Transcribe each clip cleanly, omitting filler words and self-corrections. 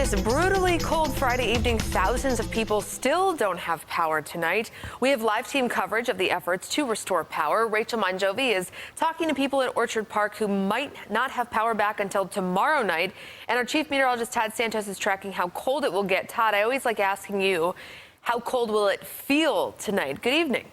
this brutally cold Friday evening, thousands of people still don't have power tonight. We have live team coverage of the efforts to restore power. Rachel Monjovi is talking to people at Orchard Park who might not have power back until tomorrow night. And our chief meteorologist, Todd Santos, is tracking how cold it will get. Todd, I always like asking you, how cold will it feel tonight? Good evening.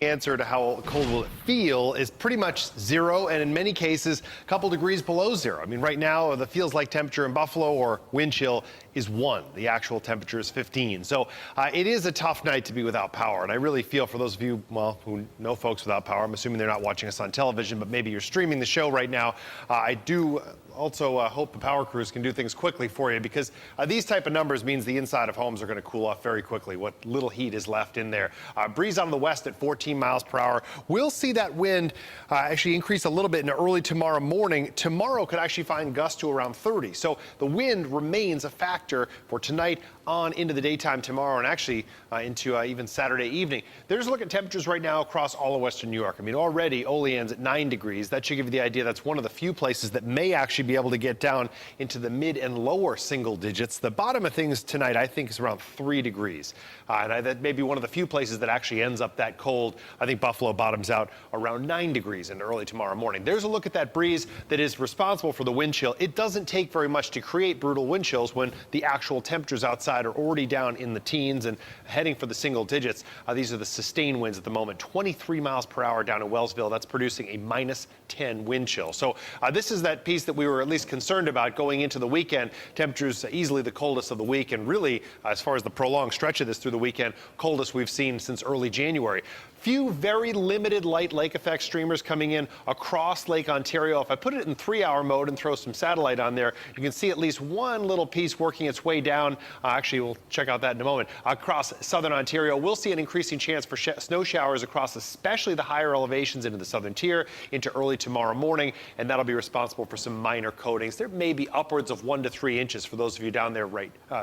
Answer to how cold will it feel is pretty much zero, and in many cases a couple degrees below zero. I mean, right now the feels like temperature in Buffalo or wind chill is 1. The actual temperature is 15. So it is a tough night to be without power, and I really feel for those of you, well, who know folks without power. I'm assuming they're not watching us on television, but maybe you're streaming the show right now. I do also hope the power crews can do things quickly for you, because these type of numbers means the inside of homes are going to cool off very quickly, what little heat is left in there. Breeze out of the west at 14 miles per hour. We'll see that wind actually increase a little bit in early tomorrow morning. Tomorrow could actually find gusts to around 30. So the wind remains a factor for tonight on into the daytime tomorrow, and actually into even Saturday evening. There's a look at temperatures right now across all of western New York. I mean, already Olean's at 9 degrees. That should give you the idea that's one of the few places that may actually be able to get down into the mid and lower single digits. The bottom of things tonight, I think, is around 3 degrees. That may be one of the few places that actually ends up that cold. I think Buffalo bottoms out around 9 degrees in early tomorrow morning. There's a look at that breeze that is responsible for the wind chill. It doesn't take very much to create brutal wind chills when the actual temperatures outside are already down in the teens and heading for the single digits. These are the sustained winds at the moment. 23 miles per hour down in Wellsville. That's producing a -10 wind chill. So this is that piece that we were at least concerned about going into the weekend. Temperatures easily the coldest of the week, and really, as far as the prolonged stretch of this through the weekend, coldest we've seen since early January. Few very limited light lake effect streamers coming in across Lake Ontario. If I put it in 3-hour mode and throw some satellite on there, you can see at least one little piece working its way down. Actually, we'll check out that in a moment. Across southern Ontario, we'll see an increasing chance for snow showers across especially the higher elevations into the southern tier into early tomorrow morning, and that'll be responsible for some minor coatings. There may be upwards of 1 to 3 inches for those of you down there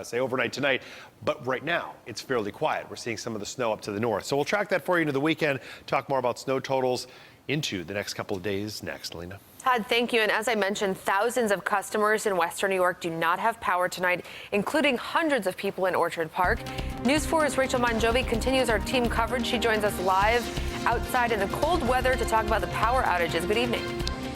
say overnight tonight, but right now it's fairly quiet. We're seeing some of the snow up to the north. So we'll track that for you into the weekend, talk more about snow totals into the next couple of days next. Lena. Todd, thank you. And as I mentioned, thousands of customers in western New York do not have power tonight, including hundreds of people in Orchard Park. News 4's Rachel Monjovi continues our team coverage. She joins us live outside in the cold weather to talk about the power outages. Good evening.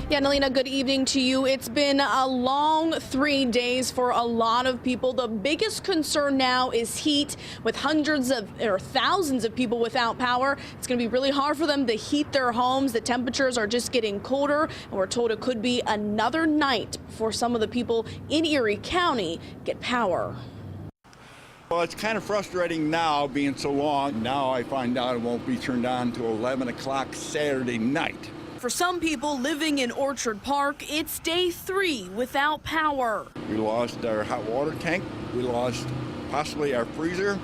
Yeah, Nalina, good evening to you. It's been a long 3 days for a lot of people. The biggest concern now is heat, with hundreds of or thousands of people without power. It's going to be really hard for them to heat their homes. The temperatures are just getting colder, and we're told it could be another night before some of the people in Erie County get power. Well, it's kind of frustrating now being so long. Now I find out it won't be turned on until 11 o'clock Saturday night. For some people living in Orchard Park, it's day 3 without power. We lost our hot water tank. We lost possibly our freezer.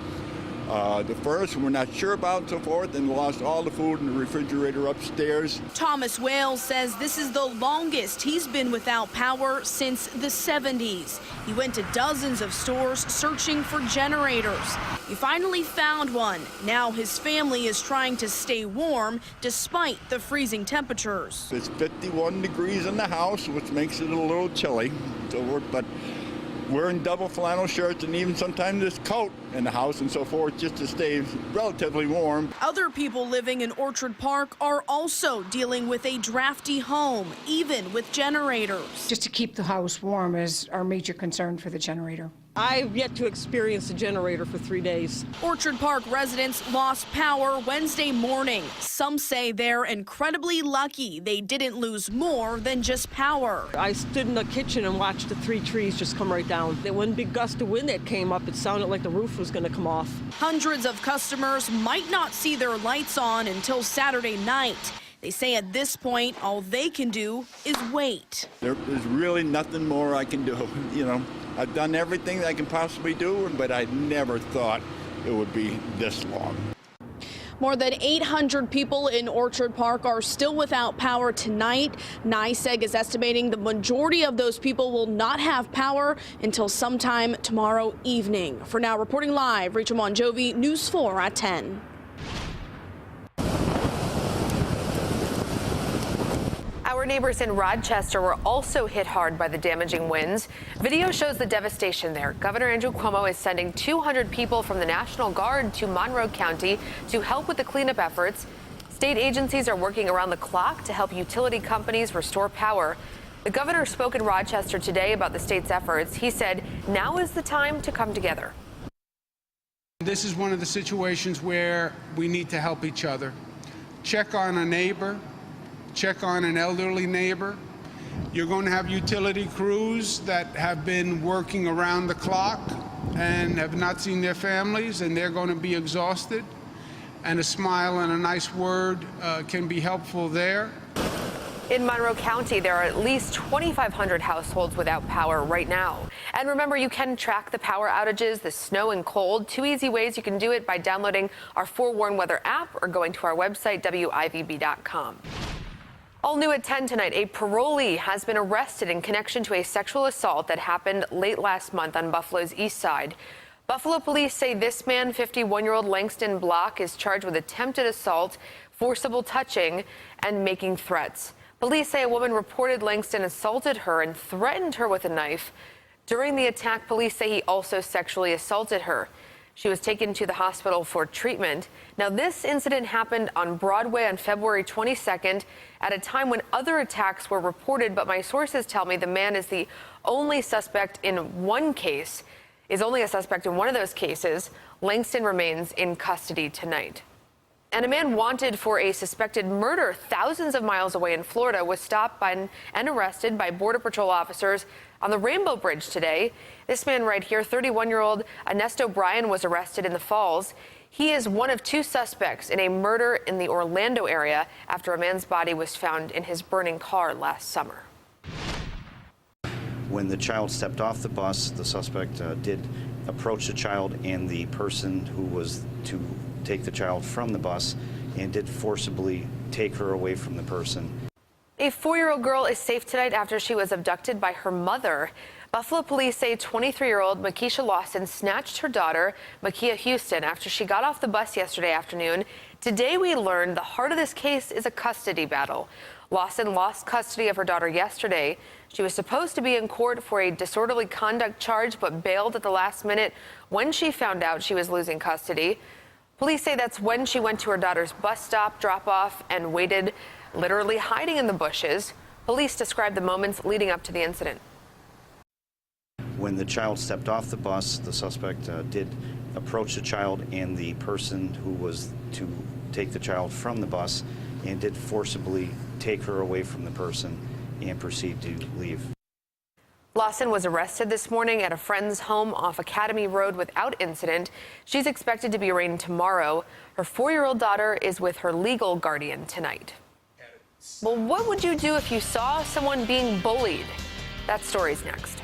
The furnace we're not sure about and so forth, and lost all the food in the refrigerator upstairs. Thomas Wales says this is the longest he's been without power since the 70s. He went to dozens of stores searching for generators. He finally found one. Now his family is trying to stay warm despite the freezing temperatures. It's 51 degrees in the house, which makes it a little chilly. But wearing double flannel shirts and even sometimes this coat in the house and so forth just to stay relatively warm. Other people living in Orchard Park are also dealing with a drafty home, even with generators. Just to keep the house warm is our major concern for the generator. I've yet to experience a generator for 3 days. Orchard Park residents lost power Wednesday morning. Some say they're incredibly lucky they didn't lose more than just power. I stood in the kitchen and watched the 3 trees just come right down. That one big gust of wind that came up, it sounded like the roof was going to come off. Hundreds of customers might not see their lights on until Saturday night. They say at this point, all they can do is wait. There's really nothing more I can do, you know. I've done everything that I can possibly do, but I never thought it would be this long. More than 800 people in Orchard Park are still without power tonight. NYSEG is estimating the majority of those people will not have power until sometime tomorrow evening. For now, reporting live, Rachel Monjovi, News 4 at 10. Our neighbors in Rochester were also hit hard by the damaging winds. Video shows the devastation there. Governor Andrew Cuomo is sending 200 people from the National Guard to Monroe County to help with the cleanup efforts. State agencies are working around the clock to help utility companies restore power. The governor spoke in Rochester today about the state's efforts. He said now is the time to come together. This is one of the situations where we need to help each other. Check on a neighbor, check on an elderly neighbor. You're going to have utility crews that have been working around the clock and have not seen their families, and they're going to be exhausted. And a smile and a nice word can be helpful there. In Monroe County, there are at least 2,500 households without power right now. And remember, you can track the power outages, the snow and cold. Two easy ways you can do it: by downloading our Forewarn Weather app or going to our website, WIVB.com. All new at 10 tonight, a parolee has been arrested in connection to a sexual assault that happened late last month on Buffalo's east side. Buffalo police say this man, 51-year-old Langston Block, is charged with attempted assault, forcible touching, and making threats. Police say a woman reported Langston assaulted her and threatened her with a knife. During the attack, police say he also sexually assaulted her. She was taken to the hospital for treatment. Now, this incident happened on Broadway on February 22nd at a time when other attacks were reported, but my sources tell me the man is the only suspect in one case, is only a suspect in one of those cases. Langston remains in custody tonight. And a man wanted for a suspected murder thousands of miles away in Florida was stopped by and arrested by Border Patrol officers on the Rainbow Bridge today. This man right here, 31-year-old Ernesto Bryan, was arrested in the Falls. He is one of two suspects in a murder in the Orlando area after a man's body was found in his burning car last summer. When the child stepped off the bus, the suspect did approach the child and the person who was to take the child from the bus and did forcibly take her away from the person. A 4-year-old girl is safe tonight after she was abducted by her mother. Buffalo police say 23-year-old Makisha Lawson snatched her daughter, Makia Houston, after she got off the bus yesterday afternoon. Today we learned the heart of this case is a custody battle. Lawson lost custody of her daughter yesterday. She was supposed to be in court for a disorderly conduct charge, but bailed at the last minute when she found out she was losing custody. Police say that's when she went to her daughter's bus stop, drop-off, and waited, literally hiding in the bushes. Police described the moments leading up to the incident. When the child stepped off the bus, the suspect did approach the child and the person who was to take the child from the bus and did forcibly take her away from the person and proceed to leave. Lawson was arrested this morning at a friend's home off Academy Road without incident. She's expected to be arraigned tomorrow. Her 4-year-old daughter is with her legal guardian tonight. Well, what would you do if you saw someone being bullied? That story's next.